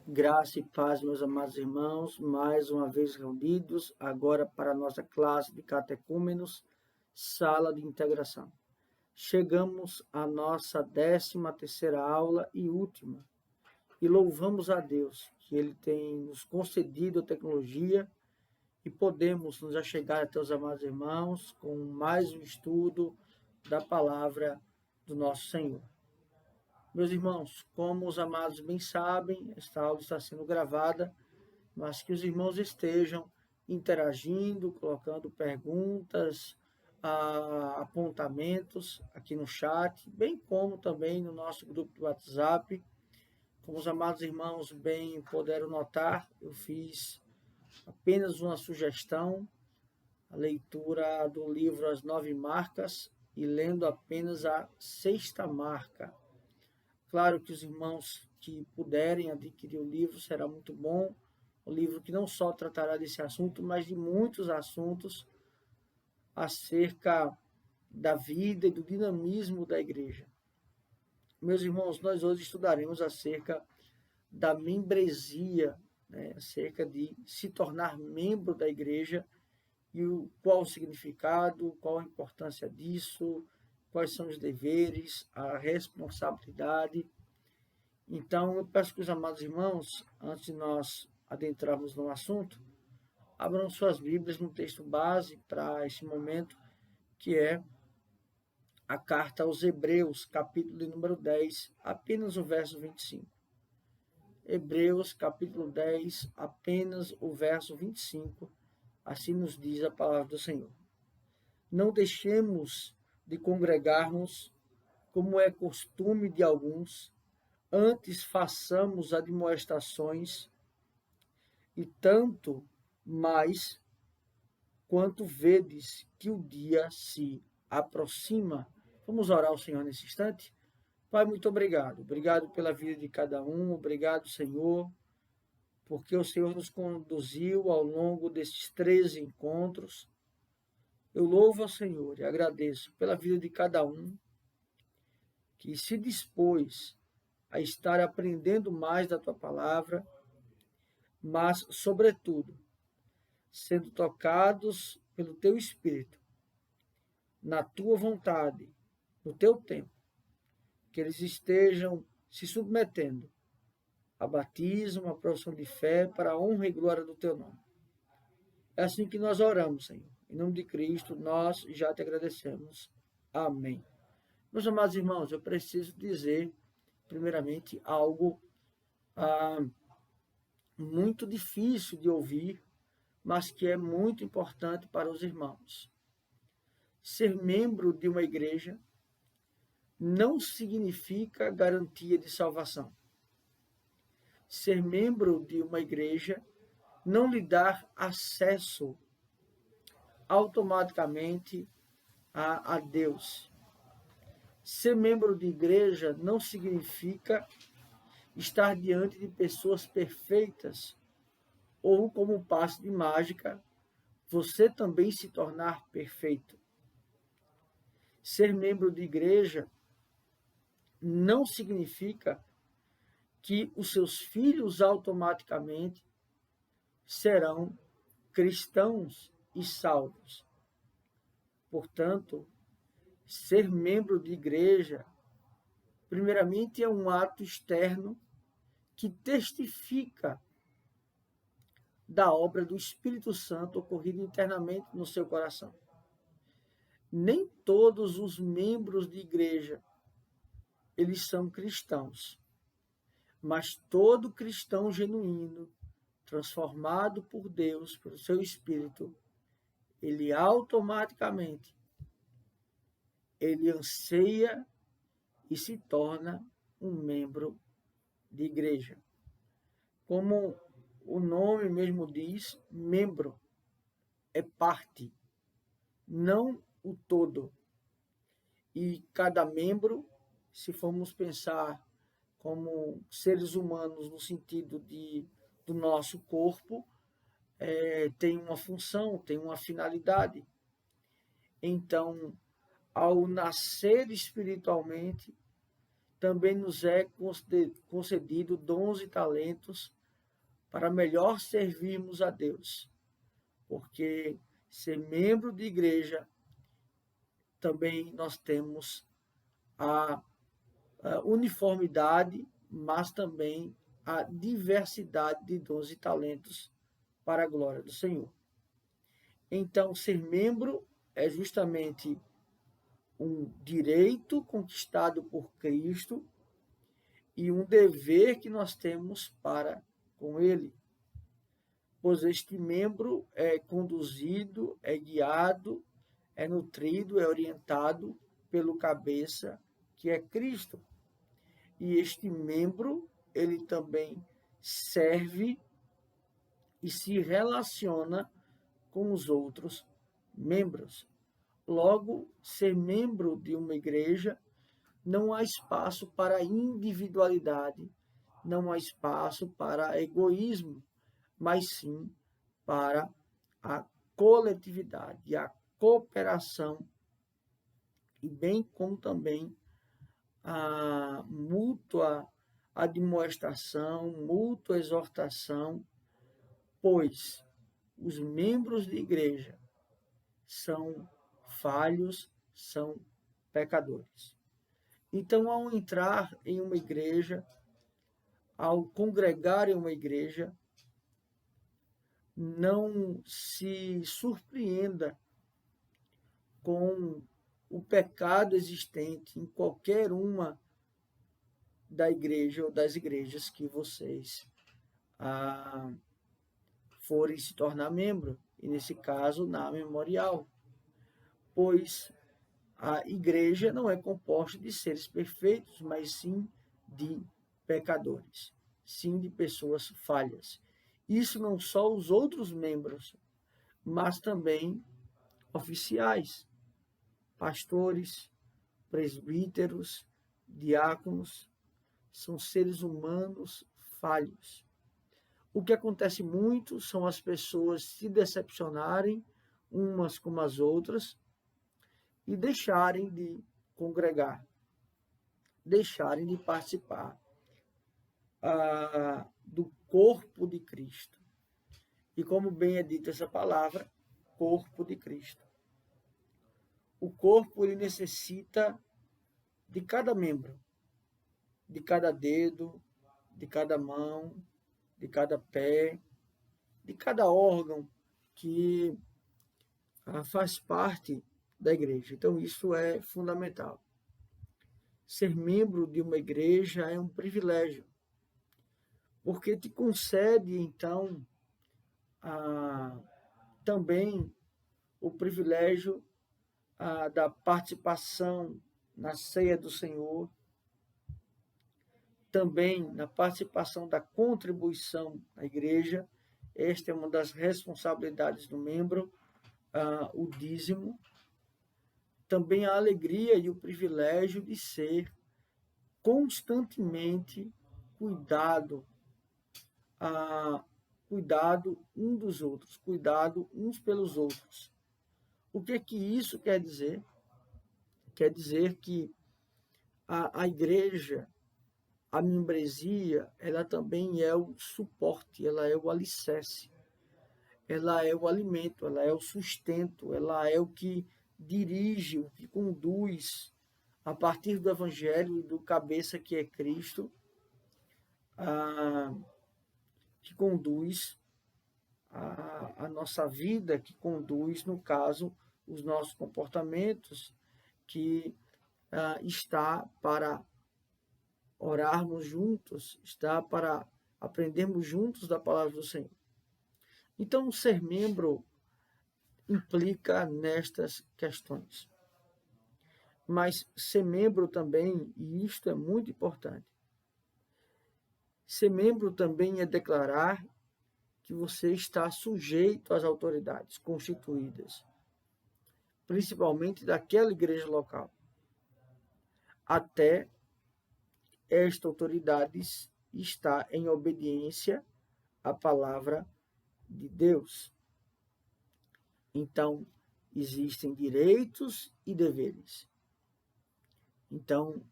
Graça e paz, meus amados irmãos, mais uma vez reunidos, agora para a nossa classe de catecúmenos, sala de integração. Chegamos à nossa 13ª aula e última, e louvamos a Deus que Ele tem nos concedido a tecnologia e podemos nos achegar até os amados irmãos com mais um estudo da palavra do nosso Senhor. Meus irmãos, como os amados bem sabem, esta aula está sendo gravada, mas que os irmãos estejam interagindo, colocando perguntas, apontamentos aqui no chat, bem como também no nosso grupo do WhatsApp. Como os amados irmãos bem puderam notar, eu fiz apenas uma sugestão, a leitura do livro As 9 Marcas e lendo apenas a 6ª marca. Claro que os irmãos que puderem adquirir o livro será muito bom, um livro que não só tratará desse assunto, mas de muitos assuntos acerca da vida e do dinamismo da igreja. Meus irmãos, nós hoje estudaremos acerca da membresia, acerca de se tornar membro da igreja e qual o significado, qual a importância disso, quais são os deveres, a responsabilidade. Então, eu peço que os amados irmãos, antes de nós adentrarmos no assunto, abram suas Bíblias no texto base para esse momento, que é a carta aos Hebreus, capítulo de número 10, apenas o verso 25. Hebreus, capítulo 10, apenas o verso 25, assim nos diz a palavra do Senhor. Não deixemos de congregar-nos, como é costume de alguns, antes façamos admoestações, e tanto mais quanto vedes que o dia se aproxima. Vamos orar ao Senhor nesse instante? Pai, muito obrigado. Obrigado pela vida de cada um. Obrigado, Senhor, porque o Senhor nos conduziu ao longo desses 13 encontros. Eu louvo ao Senhor e agradeço pela vida de cada um que se dispôs a estar aprendendo mais da Tua palavra, mas, sobretudo, sendo tocados pelo Teu Espírito, na Tua vontade, no Teu tempo, que eles estejam se submetendo a batismo, a profissão de fé, para a honra e glória do Teu nome. É assim que nós oramos, Senhor. Em nome de Cristo, nós já Te agradecemos. Amém. Meus amados irmãos, eu preciso dizer, primeiramente, algo muito difícil de ouvir, mas que é muito importante para os irmãos. Ser membro de uma igreja não significa garantia de salvação. Ser membro de uma igreja não lhe dá acesso automaticamente a Deus. Ser membro de igreja não significa estar diante de pessoas perfeitas ou, como um passe de mágica, você também se tornar perfeito. Ser membro de igreja não significa que os seus filhos automaticamente serão cristãos e salvos. Portanto, ser membro de igreja, primeiramente, é um ato externo que testifica da obra do Espírito Santo ocorrida internamente no seu coração. Nem todos os membros de igreja, eles são cristãos, mas todo cristão genuíno, transformado por Deus, pelo seu Espírito, ele automaticamente, ele anseia e se torna um membro de igreja. Como o nome mesmo diz, membro é parte, não o todo. E cada membro, se formos pensar como seres humanos no sentido do nosso corpo, tem uma função, tem uma finalidade. Então, ao nascer espiritualmente, também nos é concedido dons e talentos para melhor servirmos a Deus, porque ser membro de igreja também nós temos a uniformidade, mas também a diversidade de dons e talentos para a glória do Senhor. Então, ser membro é justamente um direito conquistado por Cristo e um dever que nós temos para com Ele, pois este membro é conduzido, é guiado, é nutrido, é orientado pelo cabeça, que é Cristo. E este membro, ele também serve e se relaciona com os outros membros. Logo, ser membro de uma igreja, não há espaço para individualidade, não há espaço para egoísmo, mas sim para a coletividade, a cooperação, e bem como também a mútua admoestação, mútua exortação, pois os membros de igreja são falhos, são pecadores. Então, ao entrar em uma igreja, ao congregar em uma igreja, não se surpreenda com o pecado existente em qualquer uma da igreja ou das igrejas que vocês forem se tornar membro, e nesse caso na Memorial, pois a igreja não é composta de seres perfeitos, mas sim de pecadores, sim de pessoas falhas. Isso não só os outros membros, mas também oficiais, pastores, presbíteros, diáconos, são seres humanos falhos. O que acontece muito são as pessoas se decepcionarem umas com as outras e deixarem de congregar, deixarem de participar do corpo de Cristo. E como bem é dito essa palavra, corpo de Cristo. O corpo, ele necessita de cada membro, de cada dedo, de cada mão, de cada pé, de cada órgão que faz parte da igreja. Então, isso é fundamental. Ser membro de uma igreja é um privilégio, porque te concede, então, também o privilégio da participação na ceia do Senhor, também na participação da contribuição à igreja. Esta é uma das responsabilidades do membro, o dízimo. Também a alegria e o privilégio de ser constantemente cuidado um dos outros, cuidado uns pelos outros. O que isso quer dizer? Quer dizer que a igreja, a membresia, ela também é o suporte, ela é o alicerce, ela é o alimento, ela é o sustento, ela é o que dirige, o que conduz, a partir do Evangelho e do cabeça que é Cristo, que conduz a nossa vida, que conduz, no caso, os nossos comportamentos, que está para orarmos juntos, está para aprendermos juntos da palavra do Senhor. Então, ser membro implica nestas questões. Mas ser membro também, e isto é muito importante, ser membro também é declarar que você está sujeito às autoridades constituídas, principalmente daquela igreja local, até esta autoridade está em obediência à palavra de Deus. Então, existem direitos e deveres. Então,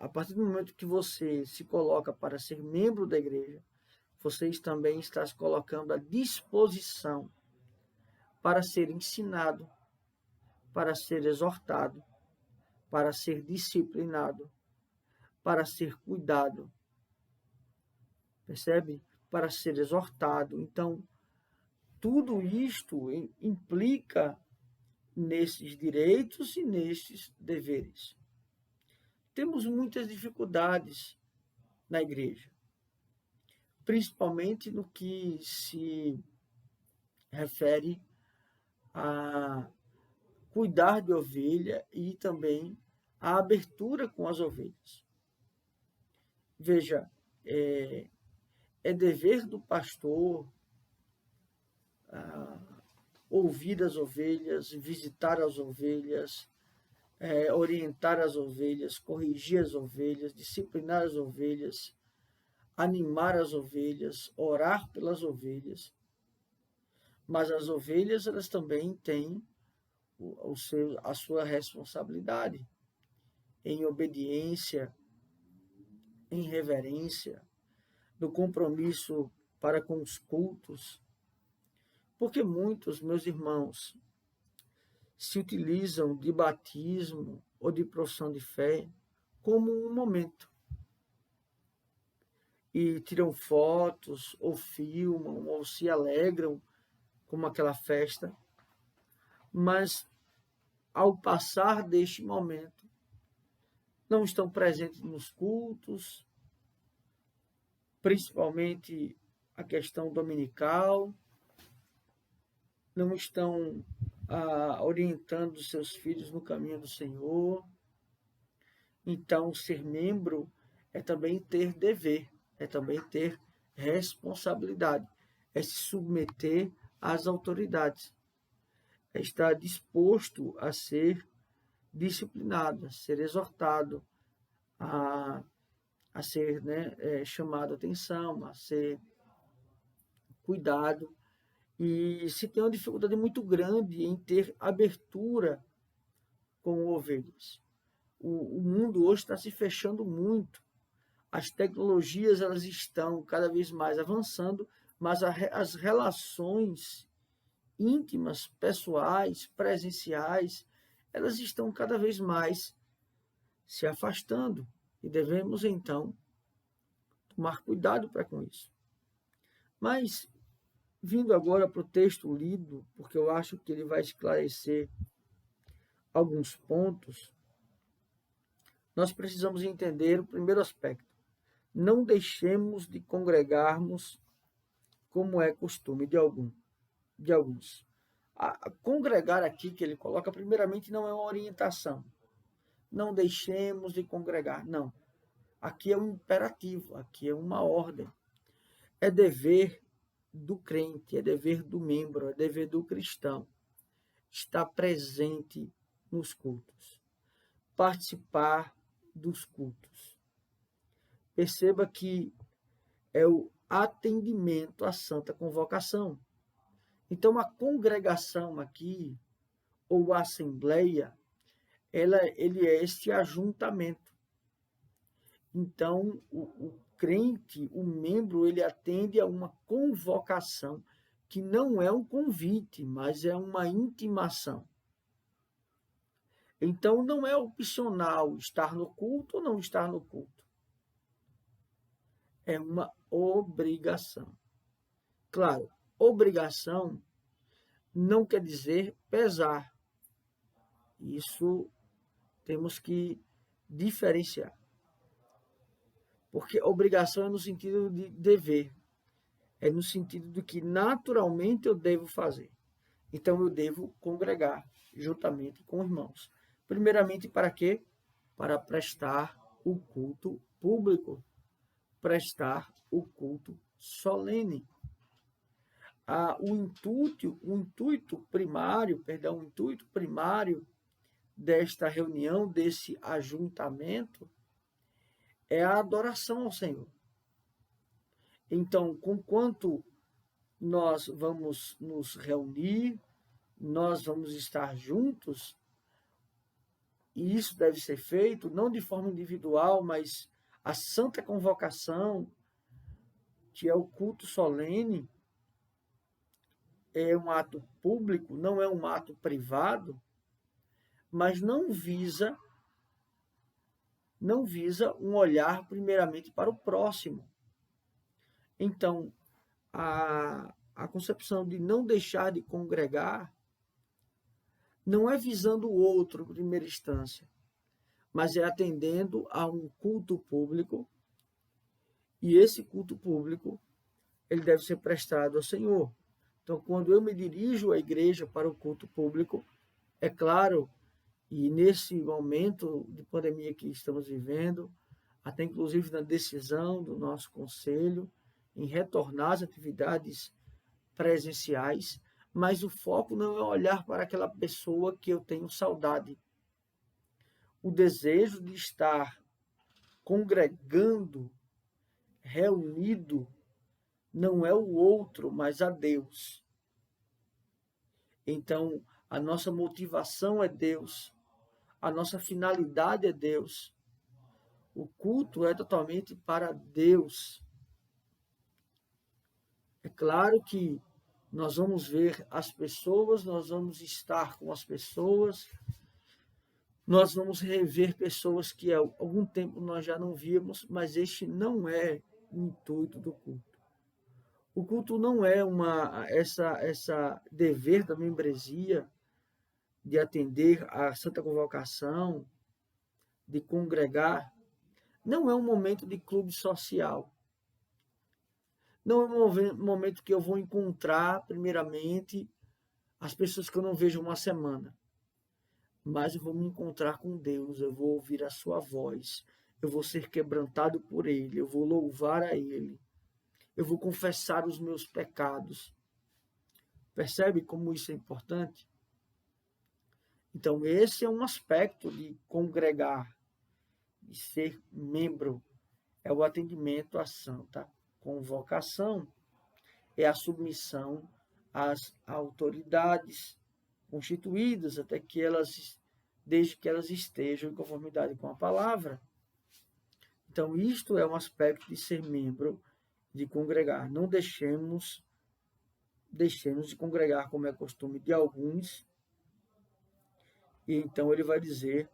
a partir do momento que você se coloca para ser membro da igreja, você também está se colocando à disposição para ser ensinado, para ser exortado, para ser disciplinado, para ser cuidado, percebe? Para ser exortado. Então, tudo isto implica nesses direitos e nesses deveres. Temos muitas dificuldades na igreja, principalmente no que se refere a cuidar de ovelha e também a abertura com as ovelhas. Veja, é dever do pastor ouvir as ovelhas, visitar as ovelhas, orientar as ovelhas, corrigir as ovelhas, disciplinar as ovelhas, animar as ovelhas, orar pelas ovelhas. Mas as ovelhas, elas também têm a sua responsabilidade em obediência, em reverência, no compromisso para com os cultos. Porque muitos, meus irmãos, se utilizam de batismo ou de profissão de fé como um momento. E tiram fotos, ou filmam, ou se alegram como aquela festa. Mas, ao passar deste momento, não estão presentes nos cultos, principalmente a questão dominical, não estão orientando seus filhos no caminho do Senhor. Então, ser membro é também ter dever, é também ter responsabilidade, é se submeter às autoridades, é estar disposto a ser disciplinado, a ser exortado, a ser chamado a atenção, a ser cuidado. E se tem uma dificuldade muito grande em ter abertura com ovelhas. O mundo hoje está se fechando muito. As tecnologias elas estão cada vez mais avançando, mas as relações íntimas, pessoais, presenciais, elas estão cada vez mais se afastando. E devemos, então, tomar cuidado para com isso. Mas, vindo agora para o texto lido, porque eu acho que ele vai esclarecer alguns pontos, nós precisamos entender o primeiro aspecto. Não deixemos de congregarmos como é costume de alguns. A congregar aqui que ele coloca, primeiramente, não é uma orientação. Não deixemos de congregar, não. Aqui é um imperativo, aqui é uma ordem. É dever do crente, é dever do membro, é dever do cristão estar presente nos cultos, participar dos cultos. Perceba que é o atendimento à santa convocação. Então, a congregação aqui, ou a assembleia, ele é este ajuntamento. Então, o crente, o membro, ele atende a uma convocação, que não é um convite, mas é uma intimação. Então, não é opcional estar no culto ou não estar no culto. É uma obrigação. Claro, obrigação não quer dizer pesar. Isso temos que diferenciar. Porque obrigação é no sentido de dever. É no sentido de que naturalmente eu devo fazer. Então eu devo congregar juntamente com irmãos. Primeiramente para quê? Para prestar o culto público. Prestar o culto solene. O intuito primário desta reunião, desse ajuntamento, é a adoração ao Senhor. Então, conquanto nós vamos nos reunir, nós vamos estar juntos, e isso deve ser feito não de forma individual, mas a santa convocação, que é o culto solene, é um ato público, não é um ato privado, mas não visa um olhar primeiramente para o próximo. Então, a concepção de não deixar de congregar não é visando o outro em primeira instância, mas é atendendo a um culto público, e esse culto público ele deve ser prestado ao Senhor. Então, quando eu me dirijo à igreja para o culto público, é claro, e nesse momento de pandemia que estamos vivendo, até inclusive na decisão do nosso conselho em retornar às atividades presenciais, mas o foco não é olhar para aquela pessoa que eu tenho saudade. O desejo de estar congregando, reunido, não é o outro, mas a Deus. Então, a nossa motivação é Deus, a nossa finalidade é Deus. O culto é totalmente para Deus. É claro que nós vamos ver as pessoas, nós vamos estar com as pessoas, nós vamos rever pessoas que há algum tempo nós já não víamos, mas este não é o intuito do culto. O culto não é essa dever da membresia de atender à santa convocação, de congregar. Não é um momento de clube social. Não é um momento que eu vou encontrar, primeiramente, as pessoas que eu não vejo uma semana. Mas eu vou me encontrar com Deus, eu vou ouvir a sua voz, eu vou ser quebrantado por Ele, eu vou louvar a Ele, eu vou confessar os meus pecados. Percebe como isso é importante? Então, esse é um aspecto de congregar, de ser membro, é o atendimento à santa convocação, é a submissão às autoridades constituídas, desde que elas estejam em conformidade com a palavra. Então, isto é um aspecto de ser membro, de congregar. Não deixemos de congregar, como é costume de alguns. E então ele vai dizer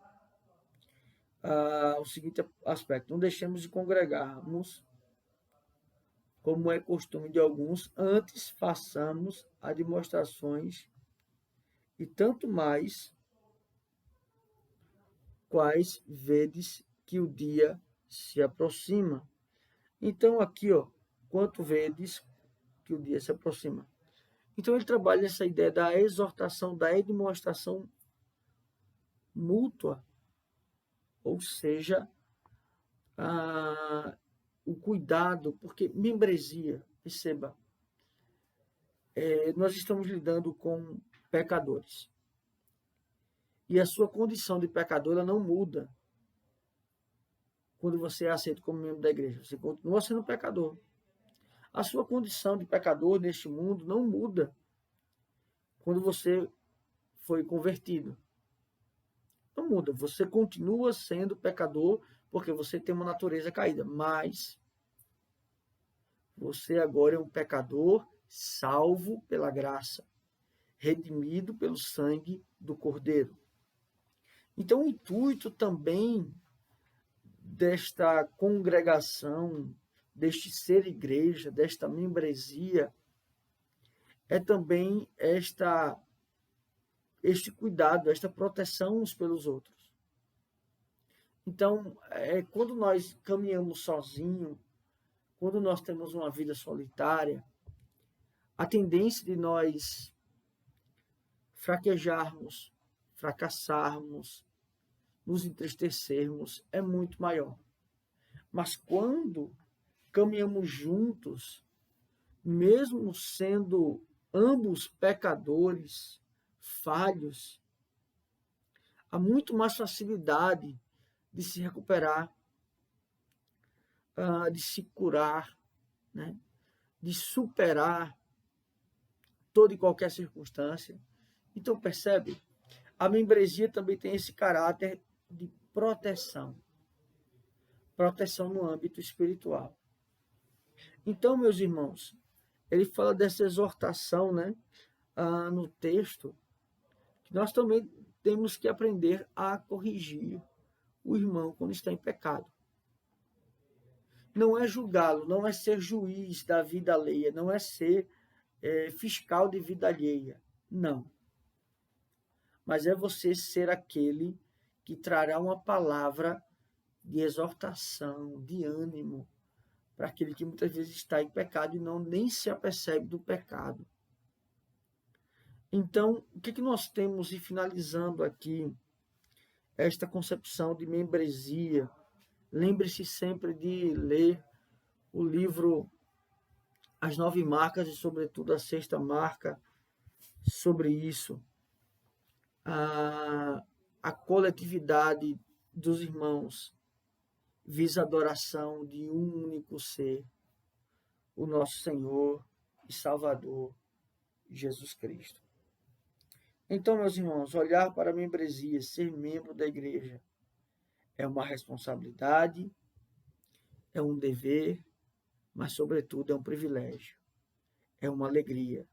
o seguinte aspecto: não deixemos de congregarmos, como é costume de alguns, antes façamos as demonstrações, e tanto mais, quais vedes que o dia se aproxima. Então, aqui, quanto vedes que o dia se aproxima. Então, ele trabalha essa ideia da exortação, da demonstração mútua, ou seja, o cuidado, porque membresia, perceba, nós estamos lidando com pecadores. E a sua condição de pecador ela não muda quando você é aceito como membro da igreja. Você continua sendo pecador. A sua condição de pecador neste mundo não muda quando você foi convertido. Não muda. Você continua sendo pecador porque você tem uma natureza caída. Mas você agora é um pecador salvo pela graça, redimido pelo sangue do Cordeiro. Então, o intuito também desta congregação, deste ser igreja, desta membresia, é também este cuidado, esta proteção uns pelos outros. Então, quando nós caminhamos sozinhos, quando nós temos uma vida solitária, a tendência de nós fraquejarmos, fracassarmos, nos entristecermos é muito maior. Mas quando caminhamos juntos, mesmo sendo ambos pecadores, falhos, há muito mais facilidade de se recuperar, de se curar, né? De superar toda e qualquer circunstância. Então, percebe? A membresia também tem esse caráter de proteção. Proteção no âmbito espiritual. Então, meus irmãos, ele fala dessa exortação, né, no texto, que nós também temos que aprender a corrigir o irmão quando está em pecado. Não é julgá-lo, não é ser juiz da vida alheia, não é ser fiscal de vida alheia. Não. Mas é você ser aquele que trará uma palavra de exortação, de ânimo, para aquele que muitas vezes está em pecado e nem se apercebe do pecado. Então, o que nós temos, e finalizando aqui, esta concepção de membresia? Lembre-se sempre de ler o livro As 9 Marcas e, sobretudo, a 6ª marca sobre isso. A coletividade dos irmãos visa a adoração de um único ser, o nosso Senhor e Salvador, Jesus Cristo. Então, meus irmãos, olhar para a membresia, ser membro da igreja, é uma responsabilidade, é um dever, mas, sobretudo, é um privilégio, é uma alegria,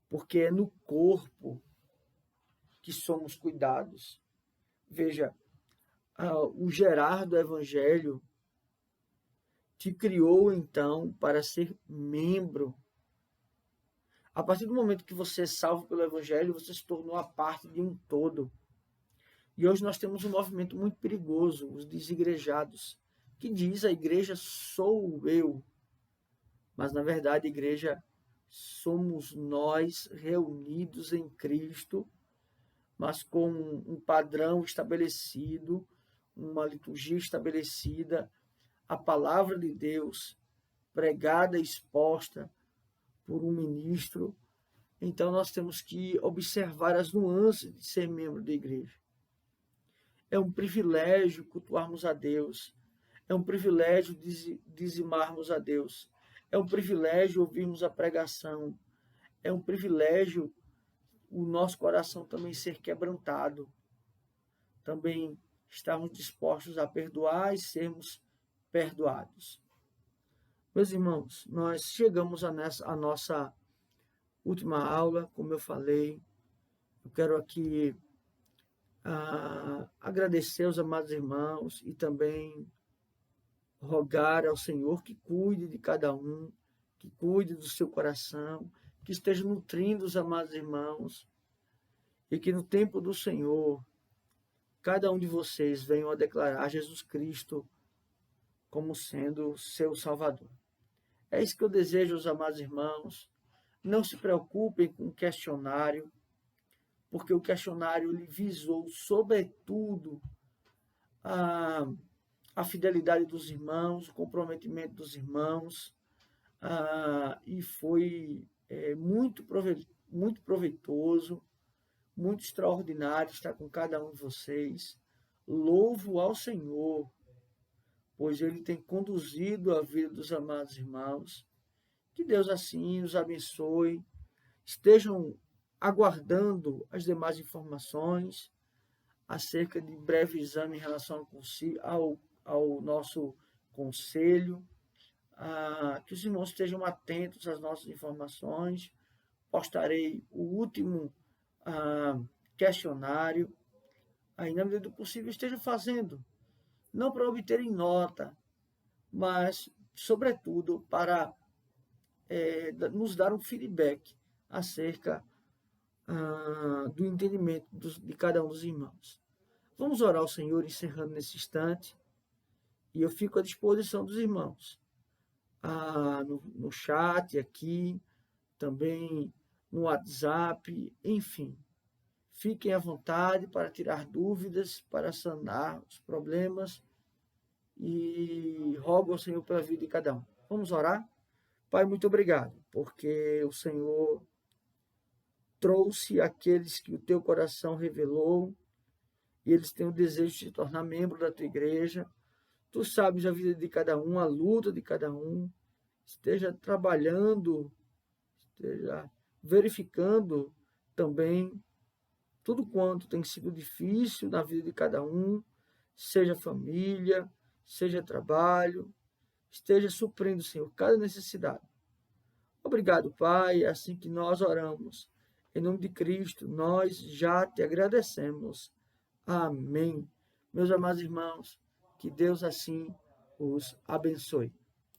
porque é no corpo que somos cuidados. Veja, o Gerardo do Evangelho te criou, então, para ser membro. A partir do momento que você é salvo pelo Evangelho, você se tornou a parte de um todo. E hoje nós temos um movimento muito perigoso, os desigrejados, que diz a igreja sou eu. Mas, na verdade, a igreja somos nós reunidos em Cristo, mas com um padrão estabelecido, uma liturgia estabelecida, a palavra de Deus pregada e exposta por um ministro. Então, nós temos que observar as nuances de ser membro da igreja. É um privilégio cultuarmos a Deus. É um privilégio dizimarmos a Deus. É um privilégio ouvirmos a pregação. É um privilégio o nosso coração também ser quebrantado. Também estarmos dispostos a perdoar e sermos perdoados. Meus irmãos, nós chegamos a nossa última aula, como eu falei. Eu quero aqui agradecer aos amados irmãos e também rogar ao Senhor que cuide de cada um, que cuide do seu coração, que esteja nutrindo os amados irmãos e que no tempo do Senhor, cada um de vocês venham a declarar Jesus Cristo como sendo seu Salvador. É isso que eu desejo aos amados irmãos. Não se preocupem com o questionário, porque o questionário ele visou, sobretudo, a fidelidade dos irmãos, o comprometimento dos irmãos, e foi muito proveitoso, muito extraordinário estar com cada um de vocês. Louvo ao Senhor, pois Ele tem conduzido a vida dos amados irmãos. Que Deus assim os abençoe. Estejam aguardando as demais informações acerca de breve exame em relação ao nosso conselho. Que os irmãos estejam atentos às nossas informações. Postarei o último questionário. Aí, na medida do possível, estejam fazendo. Não para obterem nota, mas, sobretudo, para nos dar um feedback acerca do entendimento de cada um dos irmãos. Vamos orar ao Senhor, encerrando nesse instante, e eu fico à disposição dos irmãos, no chat aqui, também no WhatsApp, enfim. Fiquem à vontade para tirar dúvidas, para sanar os problemas, e rogo ao Senhor pela vida de cada um. Vamos orar? Pai, muito obrigado, porque o Senhor trouxe aqueles que o teu coração revelou, e eles têm o desejo de se tornar membro da tua igreja. Tu sabes a vida de cada um, a luta de cada um. Esteja trabalhando, esteja verificando também tudo quanto tem sido difícil na vida de cada um, seja família, seja trabalho, esteja suprindo, Senhor, cada necessidade. Obrigado, Pai, é assim que nós oramos. Em nome de Cristo, nós já te agradecemos. Amém. Meus amados irmãos, que Deus assim os abençoe.